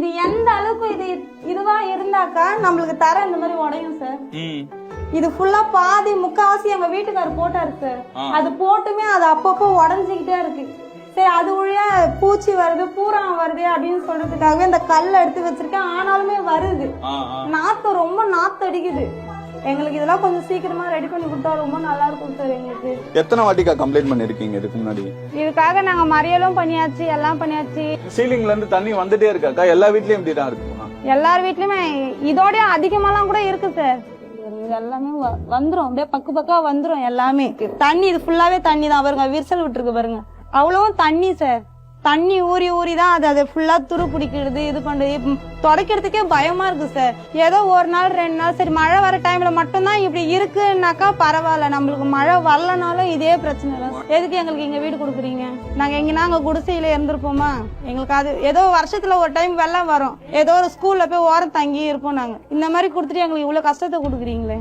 இது எந்த அளவுக்கு இதுவா இருந்தாக்கா நம்மளுக்கு தர இந்த மாதிரி உடையும் சார். இது ஃபுல்லா பாதி முக்காவாசி எங்க வீட்டுக்காரர் போட்டாரு சார். அது போட்டுமே அது அப்பப்போ உடஞ்சுக்கிட்டே இருக்கு. சரி அது வழியா பூச்சி வருது பூரான் வருது அப்படின்னு சொல்றதுக்காக இந்த கல்ல எடுத்து வச்சிருக்கேன். ஆனாலுமே வருது. நாத்து ரொம்ப நாத்து அடிக்குது. எங்களுக்கு இதெல்லாம் கொஞ்சம் சீக்கிரமா ரெடி பண்ணி கொடுத்தா ரொம்ப நல்லா இருக்கும் சார். எங்களுக்கு எத்தனை வாட்டிக்கா கம்ப்ளைண்ட் பண்ணிருக்கீங்க இதுக்கு முன்னாடி? இதுக்காக நாங்க மறியலும் பண்ணியாச்சு, எல்லாம் பண்ணியாச்சு. சீலிங்ல இருந்து தண்ணி வந்துட்டே இருக்காக்கா? எல்லா வீட்லயும் இப்படிதான் இருக்குமா? எல்லார் வீட்லயுமே இதோட அதிகமாலாம் கூட இருக்கு சார். எல்லாமே வந்துரும், அப்படியே பக்கா வந்துரும் எல்லாமே. தண்ணி இது ஃபுல்லாவே தண்ணி தான் பாருங்க, விரிசல் விட்டுருக்கு பாருங்க. அவ்வளவும் தண்ணி சார். தண்ணி ஊறி தான் அது ஃபுல்லா துரு பிடிக்கிறது. இது பண்றது துடைக்கிறதுக்கே பயமா இருக்கு சார். ஏதோ ஒரு நாள் 2 நாள் சரி மழை வர டைம்ல மட்டும்தான் இப்படி இருக்குன்னாக்கா பரவாயில்ல. நம்மளுக்கு மழை வரலனாலும் இதே பிரச்சனை இல்லை. எதுக்கு எங்களுக்கு இங்க வீடு கொடுக்குறீங்க? நாங்க எங்கன்னா அங்க குடிசையில இருந்திருப்போமா? எங்களுக்கு அது ஏதோ வருஷத்துல ஒரு டைம் வெள்ளம் வரும், ஏதோ ஒரு ஸ்கூல்ல போய் ஓரம் தங்கி இருப்போம். நாங்க இந்த மாதிரி கொடுத்துட்டு எங்களுக்கு இவ்வளவு கஷ்டத்தை கொடுக்குறீங்களே.